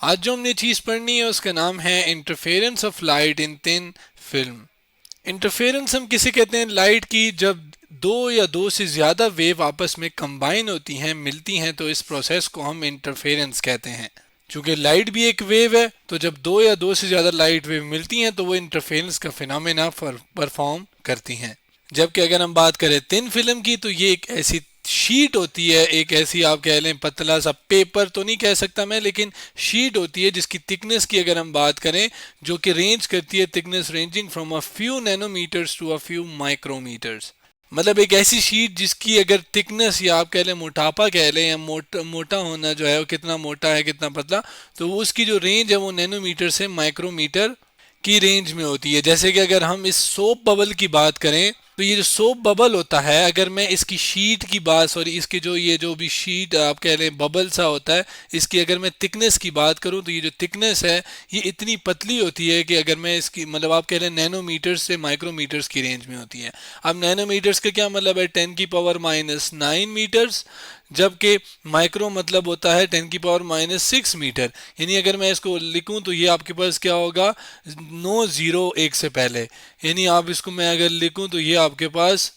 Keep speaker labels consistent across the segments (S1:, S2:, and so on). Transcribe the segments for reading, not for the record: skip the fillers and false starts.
S1: आज जो हमने चीज़ पढ़नी है उसका नाम है interference of light in thin film. Interference हम किसे कहते हैं? लाइट की जब दो या दो से ज़्यादा वेव आपस में कंबाइन होती हैं, मिलती हैं, तो इस प्रोसेस को हम इंटरफेरेंस कहते हैं। चूंकि लाइट भी एक वेव है, तो जब दो या दो से ज़्यादा लाइट वेव मिलती हैं तो वो इंटरफेरेंस का फिनोमेना परफॉर्म करती हैं। जबकि अगर हम बात करें थिन फिल्म की, तो ये एक ऐसी शीट होती है, एक ऐसी आप कह लें पतला सा पेपर तो नहीं कह सकता मैं, लेकिन शीट होती है जिसकी थिकनेस की अगर हम बात करें, जो कि रेंज करती है thickness ranging from a few nanometres to a few micrometres. मतलब एक ऐसी शीट जिसकी अगर थिकनेस या आप कह लें मोटापा कह लें, या मोटा होना जो है वो कितना मोटा है कितना पतला, तो वो उसकी जो रेंज है वो नैनोमीटर से माइक्रोमीटर की रेंज में होती है। जैसे कि अगर हम इस सोप बबल की बात करें, तो ये जो सोप बबल होता है, अगर मैं इसकी शीट की बात, सॉरी इसके जो ये जो भी शीट आप कह लें बबल सा होता है, इसकी अगर मैं थिकनेस की बात करूं, तो ये जो थिकनेस है ये इतनी पतली होती है कि अगर मैं इसकी मतलब आप कह लें नैनोमीटर्स से माइक्रोमीटर्स की रेंज में होती है। अब नैनोमीटर्स का क्या मतलब है? 10⁻⁻�9 मीटर्स, जबकि माइक्रो मतलब होता है 10⁻⁻6 मीटर। यानी अगर मैं इसको लिखूं तो ये आपके पास क्या होगा? 9 0 1 से पहले, यानी आप इसको मैं अगर लिखूं तो ये आपके पास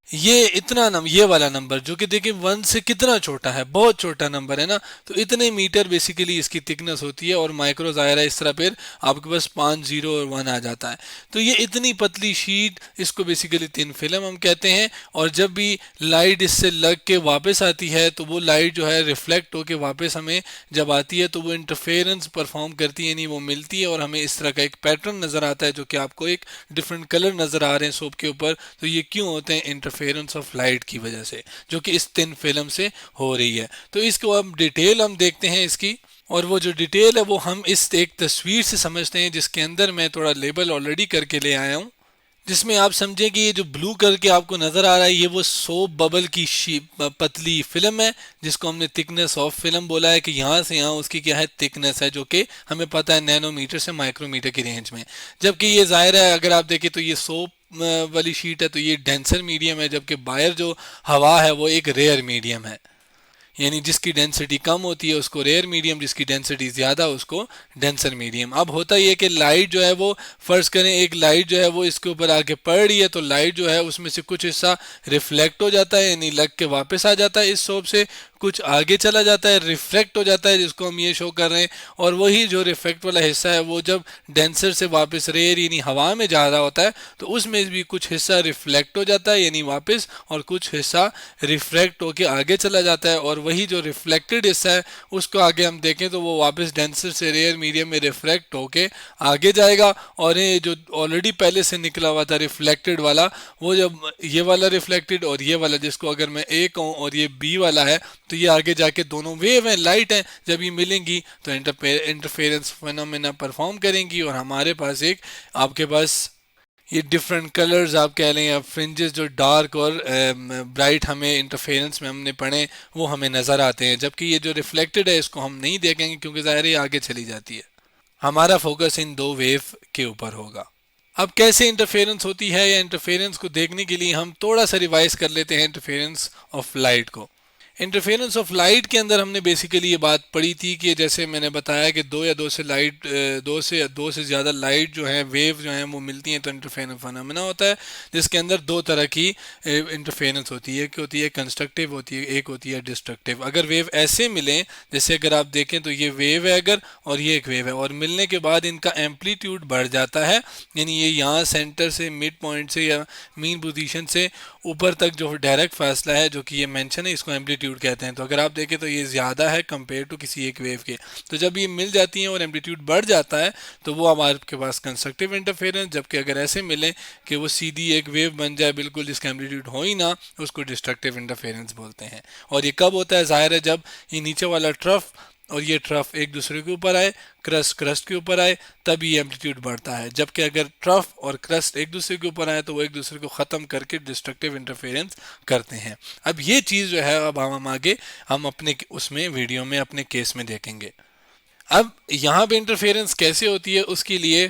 S1: ये इतना ये वाला नंबर जो कि देखिए वन से कितना छोटा है, बहुत छोटा नंबर है ना। तो इतने मीटर बेसिकली इसकी थिकनेस होती है, और माइक्रो जाहिर है इस तरह फिर आपके पास 5 0 और 1 आ जाता है। तो ये इतनी पतली शीट, इसको बेसिकली थिन फिल्म हम कहते हैं। और जब भी लाइट इससे लग के वापस आती है, तो वो लाइट जो है रिफ्लेक्ट होके वापस हमें जब आती है तो वो इंटरफेरेंस परफॉर्म करती है, यानी वो मिलती है, और हमें इस तरह का एक पैटर्न नजर आता है, जो कि आपको एक डिफरेंट कलर नजर आ रहे हैं सोप के ऊपर। तो ये क्यों होते हैं? इंटरफेरेंस ऑफ लाइट की वजह से, जो कि इस थिन फिल्म से हो रही है। तो इसको अब डिटेल हम देखते हैं इसकी, और वो जो डिटेल है वो हम इस एक तस्वीर से समझते हैं, जिसके अंदर मैं थोड़ा लेबल ऑलरेडी करके ले आया हूँ, जिसमें आप समझें कि ये जो ब्लू कलर के आपको नजर आ रहा है, ये वो सोप बबल की पतली फिल्म है, जिसको हमने थिकनेस ऑफ फिल्म बोला है, कि यहाँ से यहाँ उसकी क्या है? थिकनेस है, जो कि हमें पता है नैनोमीटर से माइक्रोमीटर की रेंज में। जबकि ये जाहिर है अगर आप देखें तो ये सोप वाली शीट है, तो ये डेंसर मीडियम है, जबकि बाहर जो हवा है वो एक रेयर मीडियम है। यानी जिसकी डेंसिटी कम होती है उसको रेयर मीडियम, जिसकी डेंसिटी ज़्यादा उसको डेंसर मीडियम। अब होता यह कि लाइट जो है वो, फ़र्ज़ करें एक लाइट जो है वो इसके ऊपर आके पड़ रही है, तो लाइट जो है उसमें से कुछ हिस्सा रिफ्लेक्ट हो जाता है, यानी लग के वापस आ जाता है इस सोप से, कुछ आगे चला जाता है, रिफ्लेक्ट हो जाता है, जिसको हम ये शो कर रहे हैं। और वही जो रिफ्लेक्ट वाला हिस्सा है वो जब डेंसर से वापस रेयर यानी हवा में जा रहा होता है, तो उसमें भी कुछ हिस्सा रिफ्लेक्ट हो जाता है यानी वापस, और कुछ हिस्सा रिफ्रैक्ट होके आगे चला जाता है। और वही जो रिफ्लेक्टेड हिस्सा है उसको आगे हम देखें तो वो वापस डेंसर से रेयर मीडियम में रिफ्रैक्ट होके आगे जाएगा। और ये जो ऑलरेडी पहले से निकला हुआ था रिफ्लेक्टेड वाला, वो जब ये वाला रिफ्लेक्टेड और ये वाला, जिसको अगर मैं ए कहूँ और ये बी वाला है, तो ये आगे जाके दोनों वेव हैं, लाइट हैं, जब ये मिलेंगी तो इंटरफेरेंस फिनोमेना परफॉर्म करेंगी, और हमारे पास एक आपके पास ये डिफरेंट कलर्स आप कह लें, या फ्रिंजेस जो डार्क और ब्राइट हमें इंटरफेरेंस में हमने पढ़े वो हमें नज़र आते हैं। जबकि ये जो रिफ्लेक्टेड है इसको हम नहीं देखेंगे, क्योंकि ज़ाहिर है आगे चली जाती है। हमारा फोकस इन दो वेव के ऊपर होगा। अब कैसे इंटरफेरेंस होती है, या इंटरफेरेंस को देखने के लिए हम थोड़ा सा रिवाइज कर लेते हैं इंटरफेरेंस ऑफ लाइट को। इंटरफेरेंस ऑफ लाइट के अंदर हमने बेसिकली ये बात पढ़ी थी कि जैसे मैंने बताया कि दो से ज़्यादा लाइट जो है, वेव जो हैं वो मिलती हैं, तो इंटरफेरेंस फिनोमेना होता है, जिसके अंदर दो तरह की इंटरफेरेंस होती है। एक होती है कंस्ट्रक्टिव होती है, एक होती है डिस्ट्रक्टिव। अगर वेव ऐसे मिलें, जैसे अगर आप देखें तो ये वेव है अगर, और ये एक वेव है, और मिलने के बाद इनका एम्पलीट्यूड बढ़ जाता है, यानी ये यहाँ सेंटर से मिड पॉइंट से या मीन पोजीशन से ऊपर तक जो डायरेक्ट फासला है, जो कि ये मेंशन है, इसको एम्पलीट्यूड कहते हैं। तो अगर आप देखें तो ये ज़्यादा है कंपेयर टू किसी एक वेव के। तो जब ये मिल जाती हैं और एम्पलीट्यूड बढ़ जाता है, तो वो हमारे के पास कंस्ट्रक्टिव इंटरफेरेंस। जबकि अगर ऐसे मिले कि वो सीधी एक वेव बन जाए बिल्कुल, जिसका एम्पलीट्यूड हो ही ना, उसको डिस्ट्रक्टिव इंटरफेरेंस बोलते हैं। और ये कब होता है? जाहिर है जब ये नीचे वाला ट्रफ और ये ट्रफ एक दूसरे के ऊपर आए, क्रस्ट के ऊपर आए, तब ये एम्पलीट्यूड बढ़ता है। जबकि अगर ट्रफ और क्रस्ट एक दूसरे के ऊपर आए, तो वो एक दूसरे को ख़त्म करके डिस्ट्रक्टिव इंटरफेरेंस करते हैं। अब ये चीज़ जो है अब हम आगे हम अपने उसमें वीडियो में अपने केस में देखेंगे। अब यहाँ पे इंटरफेरेंस कैसे होती है, उसके लिए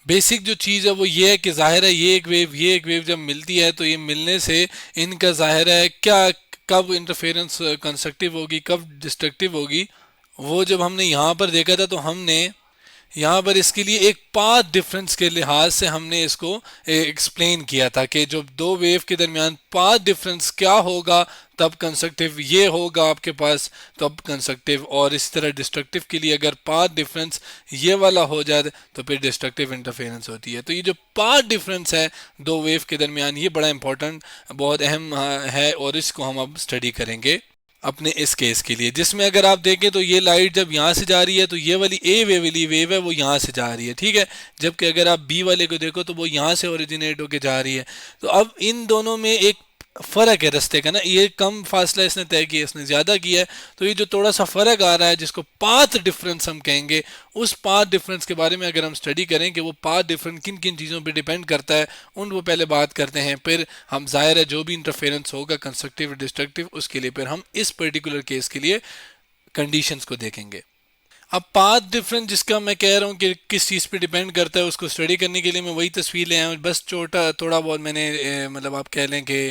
S1: बेसिक जो चीज़ है वो ये है कि जाहिर है ये एक वेव जब मिलती है, तो ये मिलने से इनका जाहिर है क्या, कब इंटरफेरेंस कंस्ट्रक्टिव होगी, कब डिस्ट्रक्टिव होगी, वो जब हमने यहाँ पर देखा था तो हमने यहाँ पर इसके लिए एक पाथ डिफरेंस के लिहाज से हमने इसको एक्सप्लेन किया था कि जो दो वेव के दरमियान पाथ डिफरेंस क्या होगा तब कंस्ट्रक्टिव ये होगा आपके पास, तब कंस्ट्रक्टिव। और इस तरह डिस्ट्रक्टिव के लिए अगर पाथ डिफरेंस ये वाला हो जाए तो फिर डिस्ट्रक्टिव इंटरफेरेंस होती है। तो ये जो पाथ डिफरेंस है दो वेव के दरमियान, ये बड़ा इंपॉर्टेंट, बहुत अहम है और इसको हम अब स्टडी करेंगे अपने इस केस के लिए, जिसमें अगर आप देखें तो ये लाइट जब यहाँ से जा रही है तो ये वाली ए वाली वेव है वो यहाँ से जा रही है, ठीक है। जबकि अगर आप बी वाले को देखो तो वो यहाँ से ओरिजिनेट होके जा रही है। तो अब इन दोनों में एक फ़र्क है रास्ते का ना, ये कम फासला इसने तय किया, इसने ज़्यादा किया है। तो ये जो थोड़ा सा फ़र्क आ रहा है जिसको पाथ डिफरेंस हम कहेंगे, उस पाथ डिफरेंस के बारे में अगर हम स्टडी करें कि वो पाथ डिफरेंस किन किन चीज़ों पे डिपेंड करता है, उन वो पहले बात करते हैं। फिर हम ज़ाहिर है जो भी इंटरफेरेंस होगा कंस्ट्रक्टिव डिस्ट्रक्टिव, उसके लिए फिर हम इस पर्टिकुलर केस के लिए कंडीशंस को देखेंगे। अब पाथ डिफरेंस जिसका मैं कह रहा हूँ कि किस चीज़ पे डिपेंड करता है, उसको स्टडी करने के लिए मैं वही तस्वीर ले आया हूँ। बस छोटा थोड़ा बहुत मैंने मतलब आप कह लें कि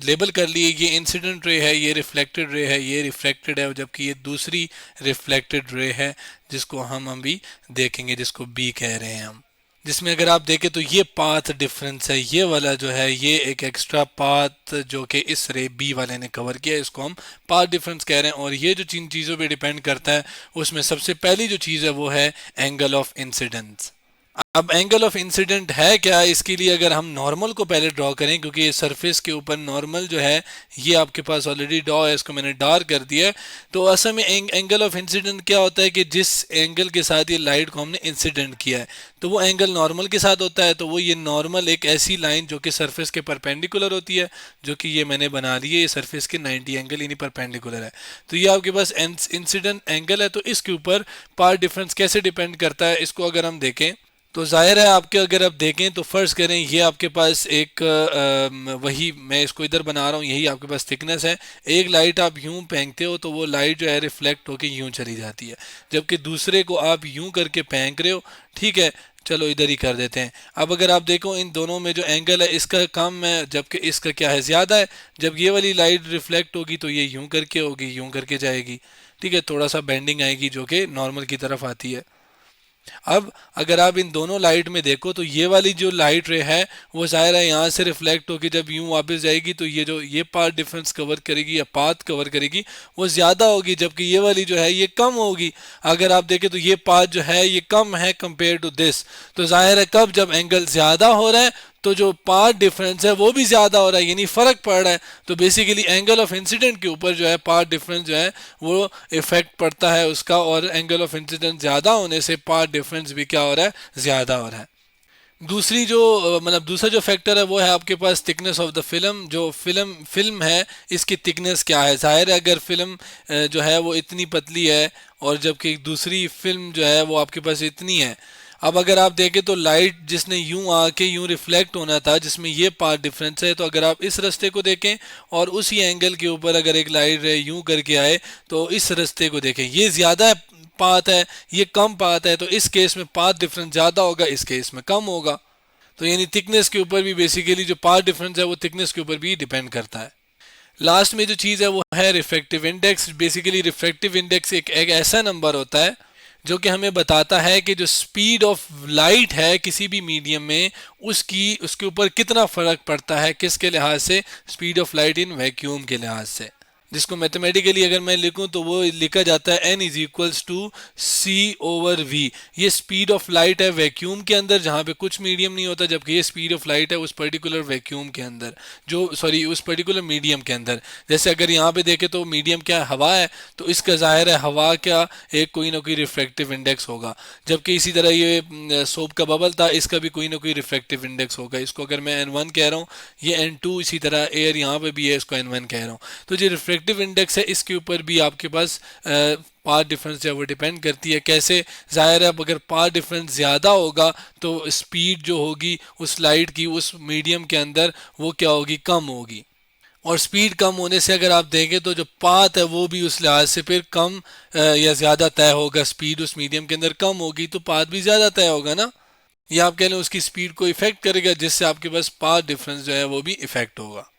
S1: लेबल कर लिए। ये इंसिडेंट रे है, ये रिफ्लेक्टेड रे है, ये रिफ्लेक्टेड है, जबकि ये दूसरी रिफ्लेक्टेड रे है जिसको हम अभी देखेंगे, जिसको बी कह रहे हैं हम। जिसमें अगर आप देखें तो ये पाथ डिफरेंस है, ये वाला जो है ये एक एक्स्ट्रा पाथ जो कि इस रे बी वाले ने कवर किया, इसको हम पाथ डिफरेंस कह रहे हैं। और ये जो जिन चीज़ों पे डिपेंड करता है उसमें सबसे पहली जो चीज़ है वो है एंगल ऑफ इंसिडेंस। अब एंगल ऑफ इंसिडेंट है क्या, इसके लिए अगर हम नॉर्मल को पहले ड्रॉ करें, क्योंकि ये सरफेस के ऊपर नॉर्मल जो है ये आपके पास ऑलरेडी ड्रॉ है, इसको मैंने डार्क कर दिया है। तो असल में एंगल ऑफ इंसिडेंट क्या होता है कि जिस एंगल के साथ ये लाइट को हमने इंसिडेंट किया है तो वो एंगल नॉर्मल के साथ होता है। तो वो ये नॉर्मल एक ऐसी लाइन जो कि सरफेस के परपेंडिकुलर होती है, जो कि ये मैंने बना ली है, ये सरफेस के 90 एंगल यानी परपेंडिकुलर है। तो ये आपके पास इंसिडेंट एंगल है। तो इसके ऊपर पाथ डिफरेंस कैसे डिपेंड करता है, इसको अगर हम देखें तो जाहिर है आपके, अगर आप देखें तो फर्ज करें ये आपके पास एक वही मैं इसको इधर बना रहा हूँ, यही आपके पास थिकनेस है। एक लाइट आप यूं फेंकते हो तो वो लाइट जो है रिफ्लेक्ट होकर यूं चली जाती है, जबकि दूसरे को आप यूं करके फेंक रहे हो, ठीक है। चलो इधर ही कर देते हैं। अब अगर आप देखो इन दोनों में जो एंगल है इसका कम है, जबकि इसका क्या है ज़्यादा है। जब ये वाली लाइट रिफ्लेक्ट होगी तो ये यूं करके होगी, यूं करके जाएगी, ठीक है। थोड़ा सा बेंडिंग आएगी जो कि नॉर्मल की तरफ आती है। अब अगर आप इन दोनों लाइट में देखो तो ये वाली जो लाइट रे है वो ज़ाहिर है यहाँ से रिफ्लेक्ट होकर जब यूं वापस जाएगी तो ये जो ये पाथ डिफरेंस कवर करेगी या पाथ कवर करेगी वो ज़्यादा होगी, जबकि ये वाली जो है ये कम होगी। अगर आप देखें तो ये पाथ जो है ये कम है कंपेयर टू दिस। तो ज़ाहिर है कब जब एंगल ज़्यादा हो रहा है तो जो पाथ डिफरेंस है वो भी ज़्यादा हो रहा है, यानी फ़र्क पड़ रहा है। तो बेसिकली एंगल ऑफ इंसिडेंट के ऊपर जो है पाथ डिफरेंस जो है वो इफेक्ट पड़ता है उसका, और एंगल ऑफ इंसिडेंट ज़्यादा होने से पाथ डिफरेंस भी क्या हो रहा है, ज़्यादा हो रहा है। दूसरी जो मतलब दूसरा जो फैक्टर है वो है आपके पास थिकनेस ऑफ द फिल्म। जो फिल्म है इसकी थिकनेस क्या है। जाहिर है अगर फिल्म जो है वो इतनी पतली है और जबकि दूसरी फिल्म जो है वो आपके पास इतनी है। अब अगर आप देखें तो लाइट जिसने यूं आके यूं रिफ्लेक्ट होना था जिसमें ये पाथ डिफरेंस है, तो अगर आप इस रास्ते को देखें और उसी एंगल के ऊपर अगर एक लाइट यूं करके आए तो इस रास्ते को देखें, ये ज़्यादा पाथ है, ये कम पाथ है। तो इस केस में पाथ डिफरेंस ज़्यादा होगा, इस केस में कम होगा। तो यानी थिकनेस के ऊपर भी बेसिकली जो पाथ डिफरेंस है वो थिकनेस के ऊपर भी डिपेंड करता है। लास्ट में जो चीज़ है वो है refractive index. Basically refractive index एक ऐसा नंबर होता है जो कि हमें बताता है कि जो स्पीड ऑफ लाइट है किसी भी मीडियम में उसके ऊपर कितना फ़र्क पड़ता है, किसके लिहाज से, speed of light in vacuum के लिहाज से। जिसको मैथमेटिकली अगर मैं लिखूं तो वो लिखा जाता है n is equals to c over v. ये स्पीड ऑफ लाइट है वैक्यूम के अंदर जहाँ पे कुछ मीडियम नहीं होता, जबकि ये स्पीड ऑफ लाइट है उस पर्टिकुलर वैक्यूम के अंदर, उस पर्टिकुलर मीडियम के अंदर। जैसे अगर यहाँ पे देखें तो मीडियम क्या है, हवा है, तो इसका जाहिर है हवा क्या एक कोई ना कोई रिफ्रैक्टिव इंडेक्स होगा। जबकि इसी तरह ये सोप का बबल था, इसका भी कोई ना कोई रिफ्रैक्टिव इंडेक्स होगा। इसको अगर मैं n1 कह रहा हूँ, ये n2, इसी तरह एयर यहाँ पे भी है, इसको n1 कह रहा हूँ। तो जो रिफ्रैक्टिव इंडेक्स है इसके ऊपर भी आपके पास पाथ डिफरेंस जो है वो डिपेंड करती है। कैसे, जाहिर है अब अगर पाथ डिफरेंस ज़्यादा होगा तो स्पीड जो होगी उस लाइट की उस मीडियम के अंदर वो क्या होगी, कम होगी। और स्पीड कम होने से अगर आप देखें तो जो पाथ है वो भी उस लिहाज से फिर कम या ज़्यादा तय होगा। स्पीड उस मीडियम के अंदर कम होगी तो पाथ भी ज़्यादा तय होगा ना, या आप कह लें उसकी स्पीड को इफेक्ट करेगा जिससे आपके पास पाथ डिफरेंस जो है वो भी इफेक्ट होगा।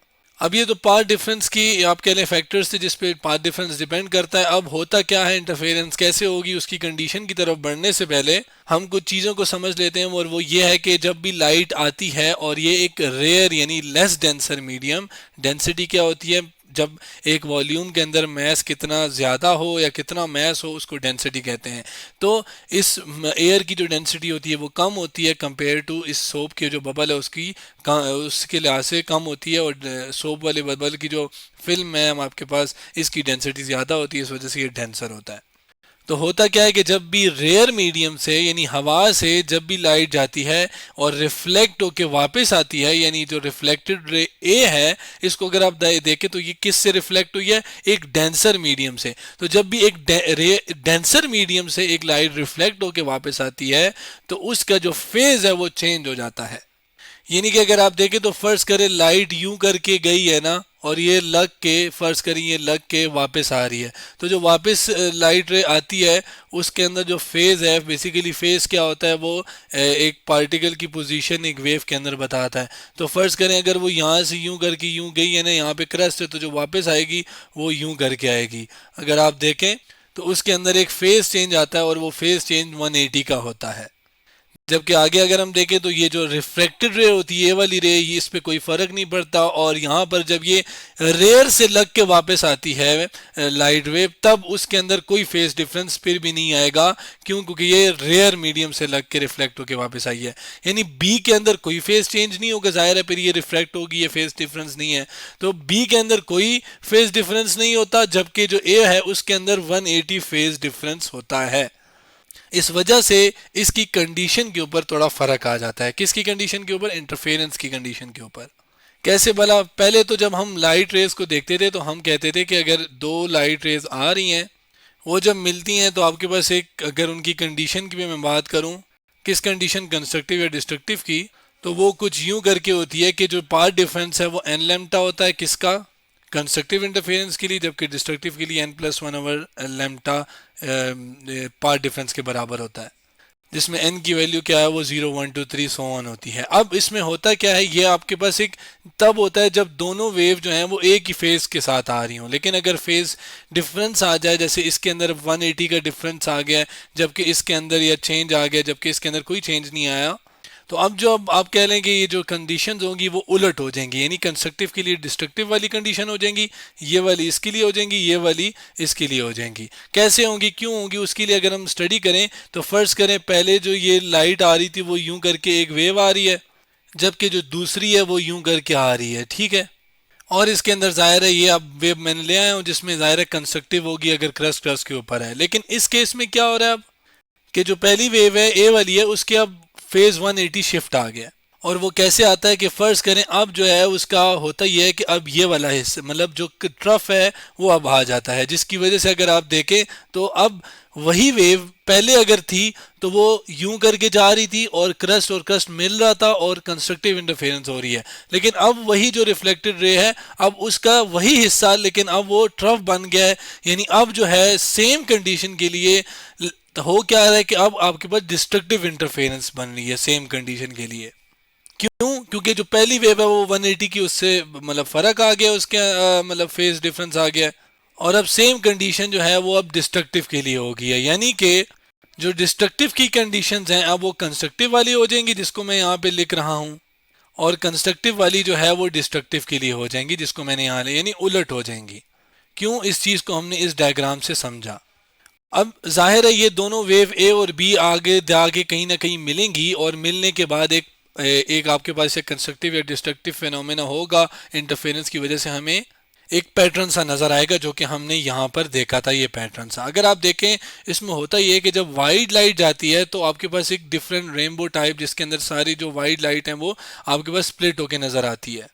S1: अब ये तो पाथ डिफरेंस की आप कह लें फैक्टर्स थे जिस पे पाथ डिफरेंस डिपेंड करता है। अब होता क्या है, इंटरफेरेंस कैसे होगी, उसकी कंडीशन की तरफ बढ़ने से पहले हम कुछ चीज़ों को समझ लेते हैं, और वो ये है कि जब भी लाइट आती है और ये एक रेयर यानी लेस डेंसर मीडियम, डेंसिटी क्या होती है, जब एक वॉल्यूम के अंदर मैस कितना ज़्यादा हो या कितना मैस हो उसको डेंसिटी कहते हैं। तो इस एयर की जो डेंसिटी होती है वो कम होती है कंपेयर टू इस सोप के जो बबल है उसकी उसके लिहाज से कम होती है, और सोप वाले बबल की जो फिल्म है हम आपके पास इसकी डेंसिटी ज़्यादा होती है, इस वजह से ये डेंसर होता है। तो होता क्या है कि जब भी रेयर मीडियम से यानी हवा से जब भी लाइट जाती है और रिफ्लेक्ट होके वापस आती है, यानी जो रिफ्लेक्टेड रे ए है, इसको अगर आप देखें तो ये किस से रिफ्लेक्ट हुई है, एक डेंसर मीडियम से। तो जब भी एक डेंसर मीडियम से एक लाइट रिफ्लेक्ट होके वापस आती है तो उसका जो फेज है वो चेंज हो जाता है। यानी कि अगर आप देखें तो फर्ज करें लाइट यूं करके गई है ना, और ये लग के फर्ज करें ये लग के वापस आ रही है, तो जो वापस लाइट रे आती है उसके अंदर जो फेज है, बेसिकली फेज क्या होता है, वो एक पार्टिकल की पोजीशन एक वेव के अंदर बताता है। तो फर्ज करें अगर वो यहाँ से यूं करके यूं गई है ना, यहाँ पे क्रस्ट है, तो जो वापस आएगी वो यूं करके आएगी। अगर आप देखें तो उसके अंदर एक फेज चेंज आता है और वो फेज चेंज 180 का होता है। जबकि आगे अगर हम देखें तो ये जो रिफ्लेक्टेड रे होती है, ये वाली रे, ये इस पे कोई फर्क नहीं पड़ता, और यहाँ पर जब ये रेयर से लग के वापस आती है लाइट वेव, तब उसके अंदर कोई फेस डिफरेंस फिर भी नहीं आएगा। क्यों? क्योंकि ये रेयर मीडियम से लग के रिफ्लेक्ट होकर वापस आई है, यानी बी के अंदर कोई फेस चेंज नहीं होगा, जाहिर है फिर ये रिफ्लेक्ट होगी, ये फेस डिफरेंस नहीं है, तो बी के अंदर कोई फेस डिफरेंस नहीं होता, जबकि जो ए है उसके अंदर 180 फेस डिफरेंस होता है। इस वजह से इसकी कंडीशन के ऊपर थोड़ा फर्क आ जाता है। किसकी कंडीशन के ऊपर? इंटरफेरेंस की कंडीशन के ऊपर। कैसे भला? पहले तो जब हम लाइट रेज को देखते थे तो हम कहते थे कि अगर दो लाइट रेज आ रही हैं, वो जब मिलती हैं तो आपके पास एक, अगर उनकी कंडीशन की भी मैं बात करूं, किस कंडीशन, कंस्ट्रक्टिव या डिस्ट्रक्टिव की, तो वो कुछ यूं करके होती है कि जो पाथ डिफरेंस है वो एन लेम्टा होता है, किसका? कंस्ट्रक्टिव इंटरफेरेंस के लिए, जबकि डिस्ट्रक्टिव के लिए n+1 लेम्टा पाथ डिफरेंस के बराबर होता है, जिसमें n की वैल्यू क्या है, वो 0 1 2 3 सो ऑन होती है। अब इसमें होता क्या है, ये आपके पास एक तब होता है जब दोनों वेव जो हैं वो एक ही फेज के साथ आ रही हों, लेकिन अगर फेज डिफरेंस आ जाए, जैसे इसके अंदर 180 का डिफरेंस आ गया जबकि इसके अंदर या चेंज आ गया जबकि इसके अंदर कोई चेंज नहीं आया, तो अब जो अब आप कह लें कि ये जो कंडीशंस होंगी वो उलट हो जाएंगी, यानी कंस्ट्रक्टिव के लिए डिस्ट्रक्टिव वाली कंडीशन हो जाएंगी, ये वाली इसके लिए हो जाएंगी, ये वाली इसके लिए हो जाएंगी। कैसे होंगी, क्यों होंगी, उसके लिए अगर हम स्टडी करें तो फर्ज करें पहले जो ये लाइट आ रही थी वो यूं करके एक वेव आ रही है, जबकि जो दूसरी है वो यूं करके आ रही है, ठीक है। और इसके अंदर जाहिर है ये अब वेव मैंने ले आया हूं जिसमें जाहिर है कंस्ट्रक्टिव होगी अगर क्रस्ट क्रस्ट के ऊपर है। लेकिन इस केस में क्या हो रहा है अब, कि जो पहली वेव है ए वाली है उसके अब फेज 180 शिफ्ट आ गया। और वो कैसे आता है कि फर्ज करें अब जो है उसका होता ही है कि अब ये वाला हिस्सा, मतलब जो ट्रफ है वो अब आ जाता है, जिसकी वजह से अगर आप देखें तो अब वही वेव पहले अगर थी तो वो यूं करके जा रही थी और क्रस्ट मिल रहा था और कंस्ट्रक्टिव इंटरफेरेंस हो रही है, लेकिन अब वही जो रिफ्लेक्टेड रे है अब उसका वही हिस्सा, लेकिन अब वो ट्रफ बन गया है, यानी अब जो है सेम कंडीशन के लिए तो हो क्या रहा है कि अब आपके पास डिस्ट्रक्टिव इंटरफेरेंस बन रही है सेम कंडीशन के लिए। क्यों? क्योंकि जो पहली वेव है वो 180 की उससे मतलब फर्क आ गया, उसके मतलब फेज डिफरेंस आ गया, और अब सेम कंडीशन जो है वो अब डिस्ट्रक्टिव के लिए होगी है, यानी कि जो डिस्ट्रक्टिव की कंडीशंस हैं अब वो कंस्ट्रक्टिव वाली हो जाएंगी जिसको मैं यहाँ पे लिख रहा हूँ, और कंस्ट्रक्टिव वाली जो है वो डिस्ट्रक्टिव के लिए हो जाएंगी जिसको मैंने यहाँ यानी उलट हो जाएंगी। क्यों? इस चीज़ को हमने इस डायग्राम से समझा। अब जाहिर है ये दोनों वेव ए और बी आगे जाके कहीं ना कहीं मिलेंगी, और मिलने के बाद एक आपके पास एक कंस्ट्रक्टिव या डिस्ट्रक्टिव फिनोमेना होगा, इंटरफेरेंस की वजह से हमें एक पैटर्न सा नजर आएगा जो कि हमने यहाँ पर देखा था। ये पैटर्न सा अगर आप देखें इसमें होता ही है कि जब वाइट लाइट जाती है तो आपके पास एक डिफरेंट रेनबो टाइप, जिसके अंदर सारी जो वाइट लाइट है वो आपके पास स्प्लिट होकर नजर आती है।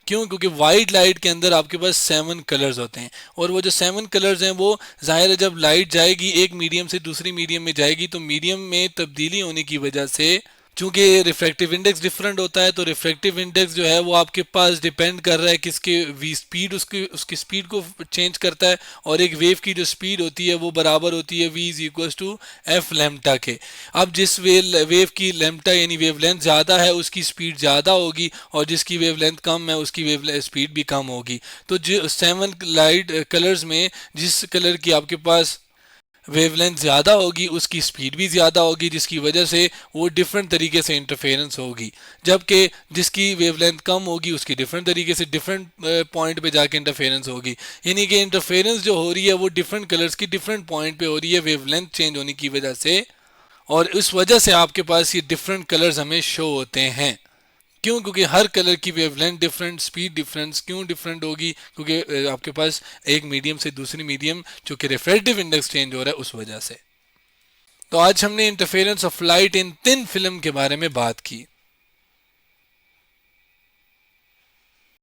S1: क्यों? क्योंकि वाइट लाइट के अंदर आपके पास 7 कलर्स होते हैं, और वो जो 7 कलर्स हैं वो जाहिर है जब लाइट जाएगी एक मीडियम से दूसरी मीडियम में जाएगी तो मीडियम में तब्दीली होने की वजह से चूंकि रिफ्रैक्टिव इंडेक्स डिफरेंट होता है तो रिफ्रैक्टिव इंडेक्स जो है वो आपके पास डिपेंड कर रहा है किसके वी स्पीड, उसकी उसकी स्पीड को चेंज करता है। और एक वेव की जो स्पीड होती है वो बराबर होती है v is equal to f lambda के। अब जिस वेव की लेम्टा यानी वेव लेंथ ज़्यादा है उसकी स्पीड ज़्यादा होगी, और जिसकी वेव लेंथ कम है उसकी वेव स्पीड भी कम होगी। तो जो 7 लाइट कलर्स में जिस कलर की आपके पास वेवलेंथ ज़्यादा होगी उसकी स्पीड भी ज़्यादा होगी, जिसकी वजह से वो डिफरेंट तरीके से इंटरफेरेंस होगी। जबकि जिसकी वेवलेंथ कम होगी उसकी डिफरेंट तरीके से डिफरेंट पॉइंट पे जाके इंटरफेरेंस होगी। यानी कि इंटरफेरेंस जो हो रही है वो डिफरेंट कलर्स की डिफरेंट पॉइंट पे हो रही है वेवलेंथ चेंज होने की वजह से, और इस वजह से आपके पास ये डिफरेंट कलर्स हमें शो होते हैं। क्यों? क्योंकि हर कलर की वेवलेंथ डिफरेंट, स्पीड डिफरेंस क्यों डिफरेंट होगी? क्योंकि आपके पास एक मीडियम से दूसरी मीडियम चूंकि रिफ्रैक्टिव इंडेक्स चेंज हो रहा है उस वजह से। तो आज हमने interference of light in thin film के बारे में बात की।